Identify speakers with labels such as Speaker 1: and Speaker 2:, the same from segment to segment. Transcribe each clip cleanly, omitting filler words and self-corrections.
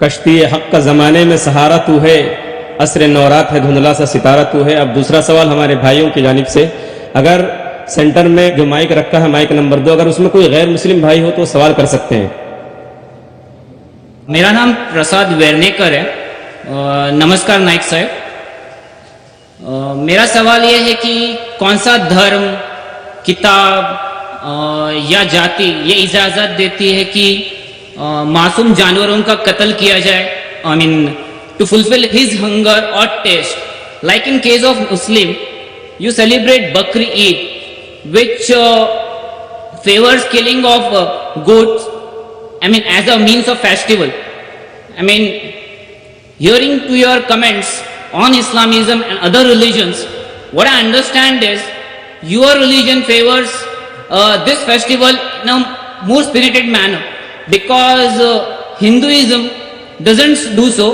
Speaker 1: कश्ती हक का ज़माने में सहारा तू है, असर नौरात है धुंधला सा सितारा तू है। अब दूसरा सवाल हमारे भाइयों की जानिब से, अगर सेंटर में जो माइक रखा है माइक नंबर 2, अगर उसमें कोई गैर मुस्लिम भाई हो तो सवाल कर सकते हैं।
Speaker 2: मेरा नाम प्रसाद वेरनेकर है। नमस्कार नाइक साहब। मेरा सवाल यह है कि कौन सा धर्म, किताब या जाति ये इजाज़त देती है कि मासूम जानवरों का कत्ल किया जाए, I mean to fulfil his hunger और taste. Like in case of Muslim, you celebrate Bakri Eid which favors killing of goats, I mean as a means of festival. I mean, hearing to your comments on Islamism and other religions, what I understand is your religion favors this festival in a more spirited manner, because Hinduism doesn't do so.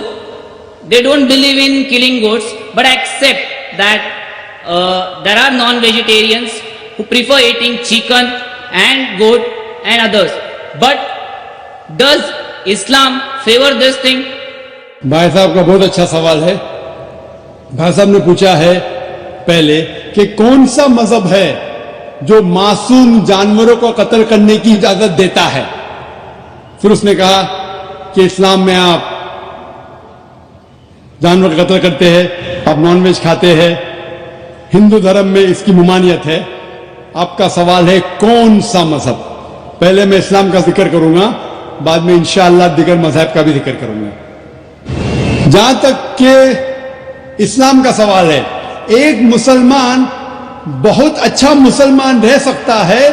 Speaker 2: They don't believe in killing goats, but accept that there are non-vegetarians who prefer eating chicken and goat and others. But does Islam favor this thing?
Speaker 3: भाई साहब का बहुत अच्छा सवाल है। भाई साहब ने पूछा है पहले कि कौन सा मजहब है जो मासूम जानवरों को कत्ल करने की इजाजत देता है। फिर उसने कहा कि इस्लाम में आप जानवर का कत्ल करते हैं, आप नॉनवेज खाते हैं, हिंदू धर्म में इसकी ममानियत है। आपका सवाल है कौन सा मजहब। पहले मैं इस्लाम का जिक्र करूंगा, बाद में इंशाअल्लाह दिगर मजहब का भी जिक्र करूंगा। जहां तक के इस्लाम का सवाल है, एक मुसलमान बहुत अच्छा मुसलमान रह सकता है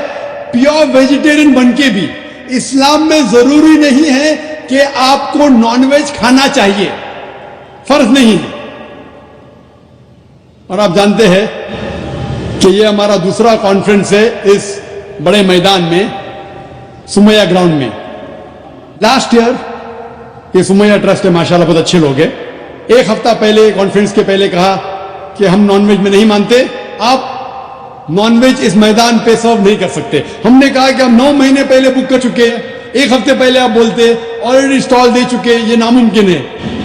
Speaker 3: प्योर वेजिटेरियन बनके भी। इस्लाम में जरूरी नहीं है कि आपको नॉनवेज खाना चाहिए, फर्ज नहीं है। और आप जानते हैं कि ये हमारा दूसरा कॉन्फ्रेंस है इस बड़े मैदान में, सुमैया ग्राउंड में। लास्ट ईयर ये सुमैया ट्रस्ट है, माशाल्लाह बहुत अच्छे लोग हैं। एक हफ्ता पहले कॉन्फ्रेंस के पहले कहा कि हम नॉनवेज में नहीं मानते, आप नॉनवेज इस मैदान पे सर्व नहीं कर सकते। हमने कहा कि हम 9 महीने पहले बुक कर चुके हैं, एक हफ्ते पहले आप बोलते ऑलरेडी स्टॉल दे चुके, ये नामुमकिन है।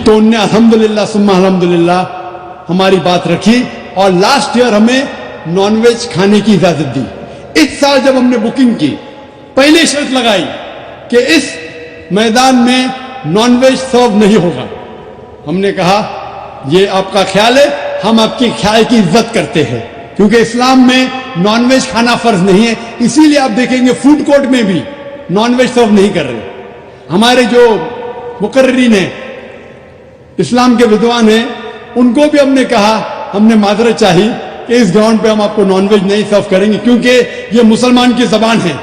Speaker 3: तो उनने अल्हम्दुलिल्लाह सुम्मा अल्हम्दुलिल्लाह हमारी बात रखी और लास्ट ईयर हमें नॉनवेज खाने की इजाजत दी। इस साल जब हमने बुकिंग की, पहले शर्त लगाई कि इस मैदान में नॉनवेज सर्व नहीं होगा। हमने कहा ये आपका ख्याल है, हम आपके ख्याल की इज्जत करते हैं, क्योंकि इस्लाम में नॉनवेज खाना फर्ज नहीं है। इसीलिए आप देखेंगे फूड कोर्ट में भी नॉनवेज सर्व नहीं कर रहे। हमारे जो मुकर्रिरीन हैं, इस्लाम के विद्वान हैं, उनको भी हमने कहा, हमने माजरत चाही कि इस ग्राउंड पे हम आपको नॉनवेज नहीं सर्व करेंगे, क्योंकि ये मुसलमान की जबान है।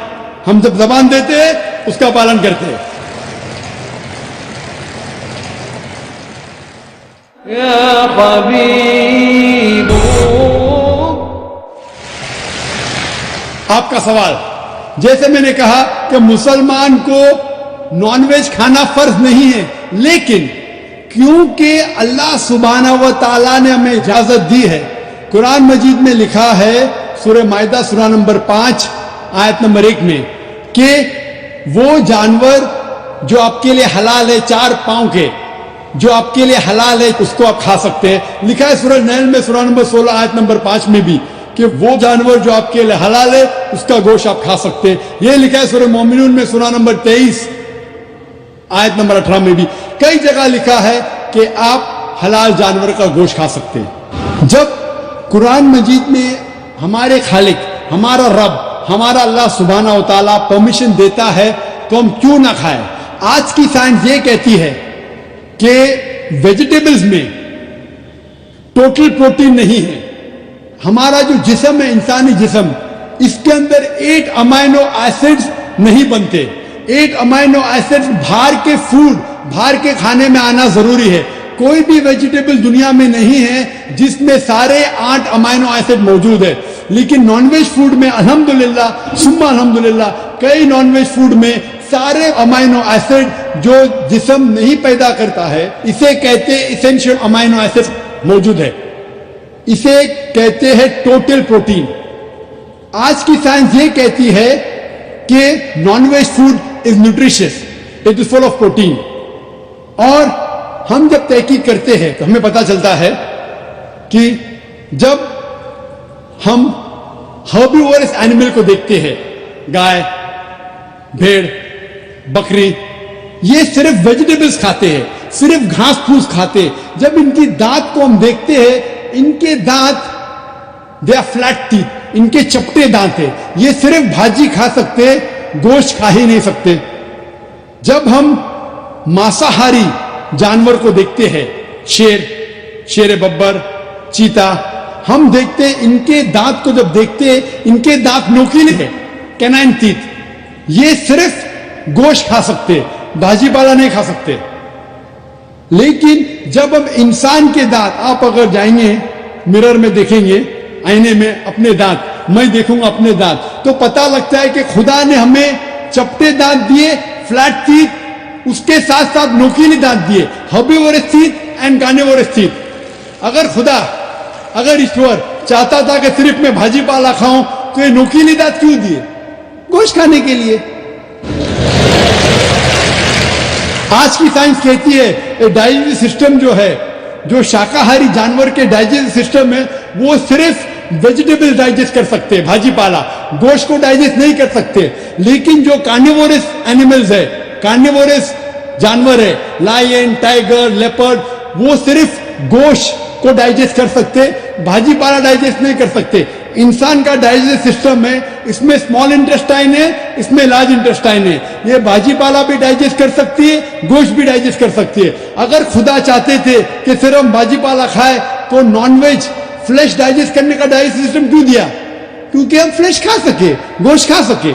Speaker 3: हम जब जबान देते हैं उसका पालन करते हैं। आपका सवाल, जैसे मैंने कहा कि मुसलमान को नॉनवेज खाना फर्ज नहीं है, लेकिन क्योंकि अल्लाह सुब्हाना व तआला ने हमें इजाजत दी है। कुरान मजीद में लिखा है सूरह माइदा सूरा नंबर 5 आयत नंबर 1 में कि वो जानवर जो आपके लिए हलाल है, 4 पांव के, जो आपके लिए हलाल है उसको आप खा सकते हैं। लिखा है सूरह नहल में सूरा नंबर 16 आयत नंबर 5 में भी कि वो जानवर जो आपके लिए हलाल है उसका गोश्त आप खा सकते हैं। यह लिखा है सूरह मोमिनून में सूरा नंबर 23 आयत नंबर 18 में भी। कई जगह लिखा है कि आप हलाल जानवर का गोश्त खा सकते हैं। जब कुरान मजीद में हमारे खालिक, हमारा रब, हमारा अल्लाह सुब्हाना व तआला परमिशन देता है तो हम क्यों ना खाएं। आज की साइंस ये कहती है कि वेजिटेबल्स में टोटल प्रोटीन नहीं है। हमारा जो जिस्म है, इंसानी जिस्म, इसके अंदर 8 अमाइनो एसिड्स नहीं बनते। 8 अमाइनो एसिड्स बाहर के फूड, बाहर के खाने में आना जरूरी है। कोई भी वेजिटेबल दुनिया में नहीं है जिसमें सारे 8 अमाइनो एसिड मौजूद है। लेकिन नॉनवेज फूड में अल्हम्दुलिल्लाह सुम्मा अल्हम्दुलिल्लाह कई नॉनवेज फूड में सारे अमाइनो एसिड जो जिस्म नहीं पैदा करता है, इसे कहते हैं इसेंशियल अमाइनो एसिड मौजूद है। इसे कहते हैं टोटल प्रोटीन। आज की साइंस ये कहती है कि nonveg food is nutritious, it is full of protein. और हम जब तहकीक करते हैं तो हमें पता चलता है कि जब हम हर्बीवोरस एनिमल को देखते हैं, गाय, भेड़, बकरी, ये सिर्फ वेजिटेबल्स खाते हैं, सिर्फ घास फूस खाते हैं। जब इनकी दांत को हम देखते हैं, इनके दांत दे आर फ्लैट टीथ, इनके चपटे दांत है। ये सिर्फ भाजी खा सकते हैं, गोश्त खा ही नहीं सकते। जब हम मांसाहारी जानवर को देखते हैं, शेर बब्बर, चीता, हम देखते हैं इनके दांत को जब देखते हैं, इनके दांत नोकीले हैं, कैनाइन टीथ। ये सिर्फ गोश्त खा सकते, भाजी पाला नहीं खा सकते। लेकिन जब हम इंसान के दांत, आप अगर जाएंगे मिरर में देखेंगे, आईने में अपने दांत, मैं देखूंगा अपने दांत, तो पता लगता है कि खुदा ने हमें चपटे दांत दिए, फ्लैट टीथ, उसके साथ साथ नोकीले दांत दिए, herbivorous teeth and carnivorous teeth. अगर ईश्वर चाहता था कि सिर्फ मैं भाजी पाला खाऊं, तो ये नोकीले दांत क्यों दिए? गोश्त खाने के लिए। आज की साइंस कहती है डाइजेस्टिव सिस्टम जो है, जो शाकाहारी जानवर के डाइजेस्टिव सिस्टम है, वो सिर्फ वेजिटेबल डाइजेस्ट कर सकते हैं, भाजी पाला, गोश्त को डाइजेस्ट नहीं कर सकते। लेकिन जो कार्निवोरस एनिमल्स है, कार्निवोरस जानवर है, लायन, टाइगर, लेपर्ड, वो सिर्फ गोश्त को डाइजेस्ट कर सकते, भाजी पाला डाइजेस्ट नहीं कर सकते। इंसान का डाइजेस्ट सिस्टम है, इसमें स्मॉल इंटेस्टाइन है, इसमें लार्ज इंटेस्टाइन है। ये भाजी पाला भी डाइजेस्ट कर सकती है, गोश्त भी डाइजेस्ट कर सकती है। अगर खुदा चाहते थे कि सिर्फ हम भाजी पाला खाए, तो नॉनवेज फ्लेश डाइजेस्ट करने का डाइजेस्ट सिस्टम क्यों दिया? क्योंकि हम फ्लेश खा सके, गोश्त खा सके।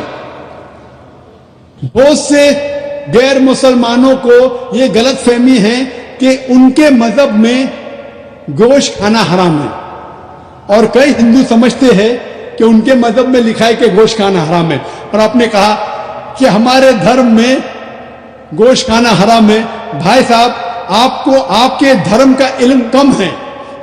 Speaker 3: बहुत से गैर मुसलमानों को ये गलत फहमी है कि उनके मजहब में गोश्त खाना हराम है, और कई हिंदू समझते हैं कि उनके मजहब में लिखा है कि गोश्त खाना हराम है। और आपने कहा कि हमारे धर्म में गोश्त खाना हराम है। भाई साहब, आपको आपके धर्म का इल्म कम है,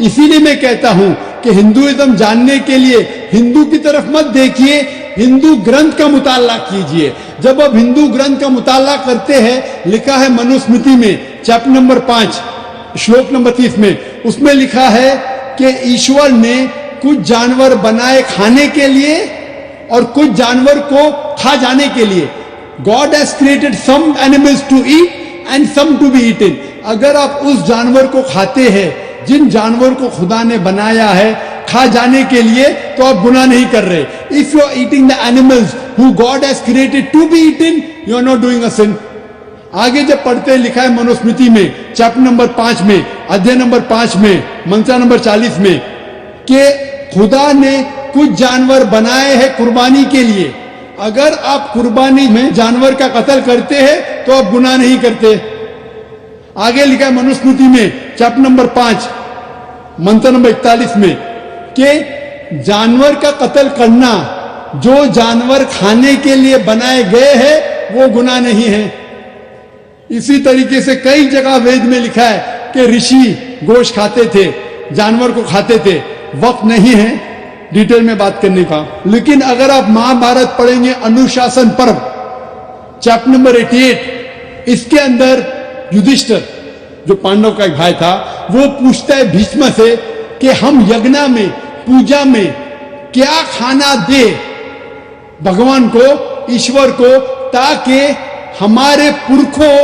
Speaker 3: इसीलिए मैं कहता हूं कि हिंदुइज्म जानने के लिए हिंदू की तरफ मत देखिए, हिंदू ग्रंथ का मुताला कीजिए। जब आप हिंदू ग्रंथ का मुताला करते हैं, लिखा है मनुस्मृति में चैप्टर नंबर 5 श्लोक नंबर 30 में, उसमें लिखा है कि ईश्वर ने कुछ जानवर बनाए खाने के लिए और कुछ जानवर को खा जाने के लिए। God has created some animals to eat and some to be eaten. अगर आप उस जानवर को खाते हैं जिन जानवर को खुदा ने बनाया है खा जाने के लिए, तो आप गुनाह नहीं कर रहे। If you are eating the animals who God has created to be eaten, you are not doing a sin. आगे जब पढ़ते लिखा है मनुस्मृति में चैप्टर नंबर 5 में, अध्याय नंबर 5 में, मंत्र नंबर 40 में, कि खुदा ने कुछ जानवर बनाए हैं कुर्बानी के लिए। अगर आप कुर्बानी में जानवर का कत्ल करते हैं तो आप गुनाह नहीं करते। आगे लिखा है मनुस्मृति में चैप्टर नंबर 5 मंत्र नंबर 41 में कि जानवर का कत्ल करना, जो जानवर खाने के लिए बनाए गए हैं, वो गुनाह नहीं है। इसी तरीके से कई जगह वेद में लिखा है कि ऋषि गोश्त खाते थे, जानवर को खाते थे। वक्त नहीं है डिटेल में बात करने का, लेकिन अगर आप महाभारत पढ़ेंगे अनुशासन पर्व चैप्टर नंबर 88, इसके अंदर युधिष्ठिर जो पांडव का एक भाई था, वो पूछता है भीष्म से कि हम यज्ञ में, पूजा में क्या खाना दे भगवान को, ईश्वर को, ताकि हमारे पुरखों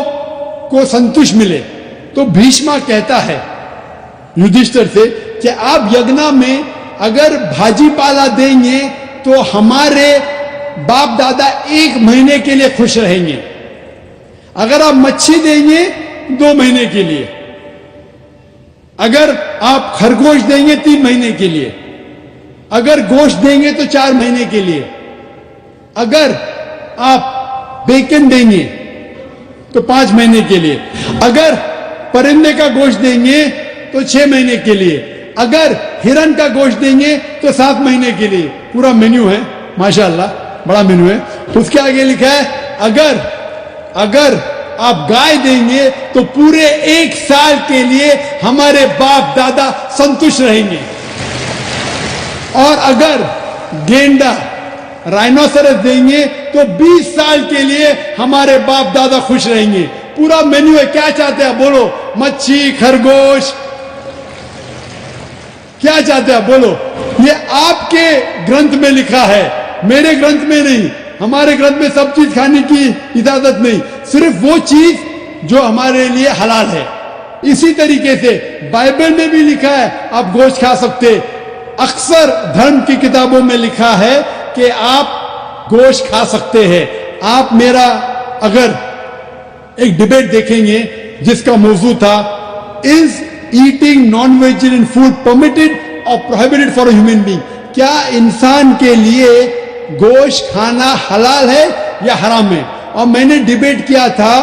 Speaker 3: को संतुष्ट मिले। तो भीष्म कहता है युधिष्ठिर से कि आप यज्ञ में अगर भाजी पाला देंगे तो हमारे बाप दादा 1 महीने के लिए खुश रहेंगे। अगर आप मच्छी देंगे 2 महीने के लिए, अगर आप खरगोश देंगे 3 महीने के लिए, अगर गोश्त देंगे तो 4 महीने के लिए, अगर आप बेकन देंगे तो 5 महीने के लिए, अगर परिंदे का गोश्त देंगे तो 6 महीने के लिए, अगर हिरन का गोश्त देंगे तो 7 महीने के लिए। पूरा मेन्यू है, माशाल्लाह बड़ा मेन्यू है। उसके आगे लिखा है अगर आप गाय देंगे तो पूरे 1 साल के लिए हमारे बाप दादा संतुष्ट रहेंगे, और अगर गेंडा राइनोसरस देंगे तो 20 साल के लिए हमारे बाप दादा खुश रहेंगे। पूरा मेन्यू है, क्या चाहते हैं बोलो, मच्छी, खरगोश, क्या चाहते हैं बोलो। ये आपके ग्रंथ में लिखा है, मेरे ग्रंथ में नहीं। हमारे ग्रंथ में सब चीज खाने की इजाजत नहीं, सिर्फ वो चीज जो हमारे लिए हलाल है। इसी तरीके से बाइबल में भी लिखा है आप गोश्त खा सकते। अक्सर धर्म की किताबों में लिखा है कि आप गोश्त खा सकते हैं। आप मेरा अगर एक डिबेट देखेंगे जिसका मौजू था, is eating non vegetarian food permitted और प्रोहिबिटेड फॉर ह्यूमन बीइंग, क्या इंसान के लिए गोश्त खाना हलाल है या हराम है। और मैंने डिबेट किया था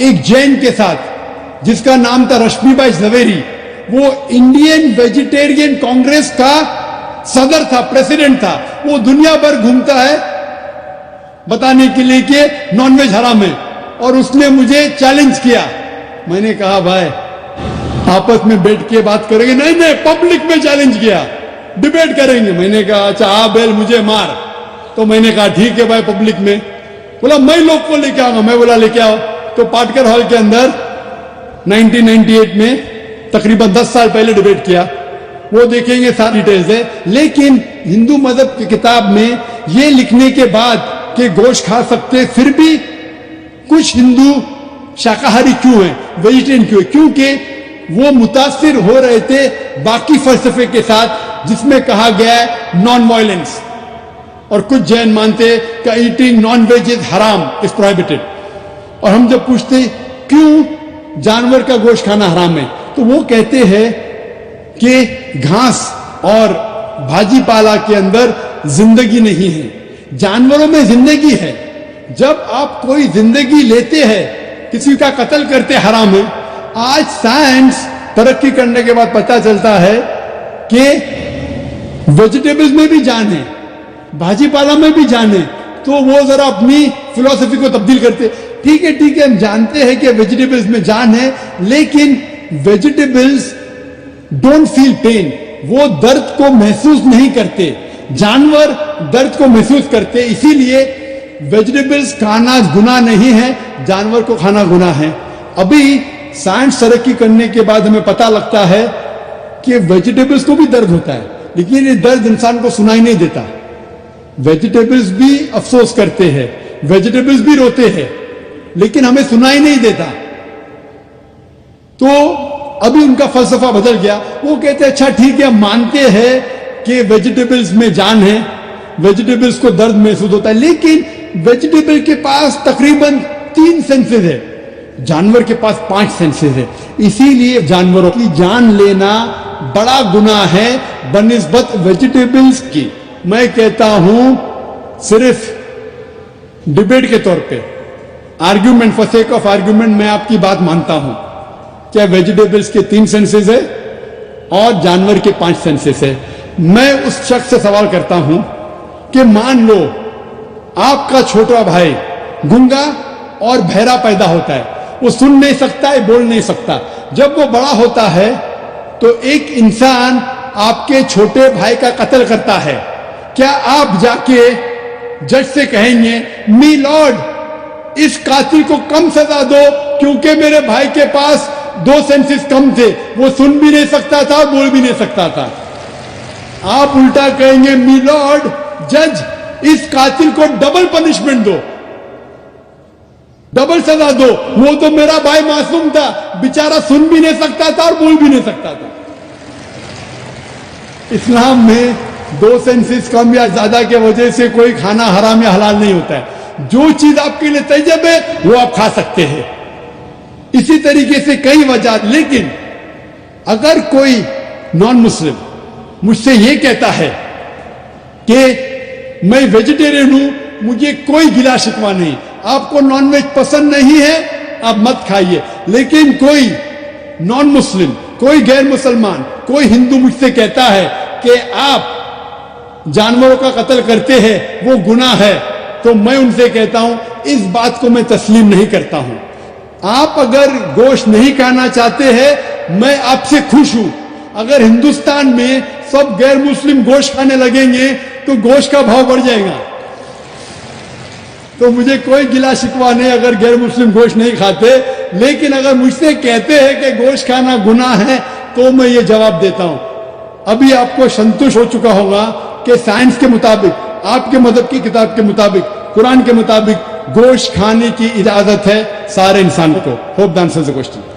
Speaker 3: एक जैन के साथ जिसका नाम था रश्मिबाई झवेरी। वो इंडियन वेजिटेरियन कांग्रेस का सदर था, प्रेसिडेंट था। वो दुनिया भर घूमता है बताने के लिए कि नॉनवेज हराम है, और उसने मुझे चैलेंज किया। मैंने कहा भाई आपस में बैठ के बात करेंगे, नहीं नहीं पब्लिक में चैलेंज किया, डिबेट करेंगे। मैंने कहा अच्छा आ बैल मुझे मार। तो मैंने कहा ठीक है भाई पब्लिक में। बोला मैं लोग को लेके आऊंगा। मैं बोला लेके आओ। तो पाटकर हॉल के अंदर 1998 में तकरीबन 10 साल पहले डिबेट किया। वो देखेंगे सारी डिटेल्स है। लेकिन हिंदू मजहब की किताब में ये लिखने के बाद कि गोश्त खा सकते, फिर भी कुछ हिंदू शाकाहारी क्यों है, वेजिटेरियन क्यों है, क्योंकि वो मुतासिर हो रहे थे बाकी फलसफे के साथ जिसमें कहा गया है नॉन वायलेंस। और कुछ जैन मानते कि ईटिंग नॉन वेज इज हराम, इज प्रोहिबिटेड। और हम जब पूछते क्यों जानवर का गोश्त खाना हराम है, तो वो कहते हैं कि घास और भाजी पाला के अंदर जिंदगी नहीं है, जानवरों में जिंदगी है। जब आप कोई जिंदगी लेते हैं, किसी का कत्ल करते हराम है। आज साइंस तरक्की करने के बाद पता चलता है कि वेजिटेबल्स में भी जान है, भाजी पाला में भी जान है। तो वो जरा अपनी फिलॉसफी को तब्दील करते। ठीक है हम जानते हैं कि वेजिटेबल्स में जान है, लेकिन वेजिटेबल्स डोंट फील पेन, वो दर्द को महसूस नहीं करते। जानवर दर्द को महसूस करते, इसीलिए वेजिटेबल्स खाना गुनाह नहीं है, जानवर को खाना गुनाह है। अभी साइंस तरक्की करने के बाद हमें पता लगता है कि वेजिटेबल्स को भी दर्द होता है, लेकिन ये दर्द इंसान को सुनाई नहीं देता। वेजिटेबल्स भी अफसोस करते हैं, वेजिटेबल्स भी रोते हैं, लेकिन हमें सुनाई नहीं देता। तो अभी उनका फलसफा बदल गया। वो कहते हैं अच्छा ठीक है, मानते हैं कि वेजिटेबल्स में जान है, वेजिटेबल्स को दर्द महसूस होता है, लेकिन वेजिटेबल के पास तकरीबन 3 सेंसेस है, जानवर के पास 5 सेंसेस है। इसीलिए जानवरों की जान लेना बड़ा गुनाह है बनिस्बत वेजिटेबल्स की। मैं कहता हूं सिर्फ डिबेट के तौर पे, argument, for sake of argument, मैं आपकी बात मानता हूं क्या वेजिटेबल्स के 3 सेंसेस है और जानवर के 5 सेंसेस है। मैं उस शख्स से सवाल करता हूं कि मान लो आपका छोटा भाई गूंगा और बहरा पैदा होता है, वो सुन नहीं सकता है, बोल नहीं सकता। जब वो बड़ा होता है तो एक इंसान आपके छोटे भाई का कत्ल करता है, क्या आप जाके जज से कहेंगे मी लॉर्ड इस कातिल को कम सजा दो क्योंकि मेरे भाई के पास 2 सेंसेस कम थे, वो सुन भी नहीं सकता था, बोल भी नहीं सकता था। आप उल्टा कहेंगे मी लॉर्ड जज इस कातिल को डबल पनिशमेंट दो, डबल सजा दो, वो तो मेरा भाई मासूम था, बेचारा सुन भी नहीं सकता था और बोल भी नहीं सकता था। इस्लाम में 2 सेंसेस कम या ज्यादा के वजह से कोई खाना हराम या हलाल नहीं होता है। जो चीज आपके लिए तैयब है वो आप खा सकते हैं। इसी तरीके से कई वजह। लेकिन अगर कोई नॉन मुस्लिम मुझसे ये कहता है कि मैं वेजिटेरियन हूं, मुझे कोई गिला शिकवा नहीं, आपको नॉनवेज पसंद नहीं है आप मत खाइए, लेकिन कोई नॉन मुस्लिम, कोई गैर मुसलमान, कोई हिंदू मुझसे कहता है कि आप जानवरों का कत्ल करते हैं, वो गुनाह है, तो मैं उनसे कहता हूं इस बात को मैं तस्लीम नहीं करता हूं। आप अगर गोश्त नहीं खाना चाहते हैं, मैं आपसे खुश हूं। अगर हिंदुस्तान में सब गैर मुस्लिम गोश्त खाने लगेंगे तो गोश्त का भाव बढ़ जाएगा। तो मुझे कोई गिला शिकवा नहीं अगर गैर मुस्लिम गोश्त नहीं खाते। लेकिन अगर मुझसे कहते हैं कि गोश्त खाना गुनाह है तो मैं ये जवाब देता हूं। अभी आपको संतुष्ट हो चुका होगा कि साइंस के मुताबिक, आपके मदद की किताब के मुताबिक, कुरान के मुताबिक गोश्त खाने की इजाजत है सारे इंसान को। Hope the answers the question.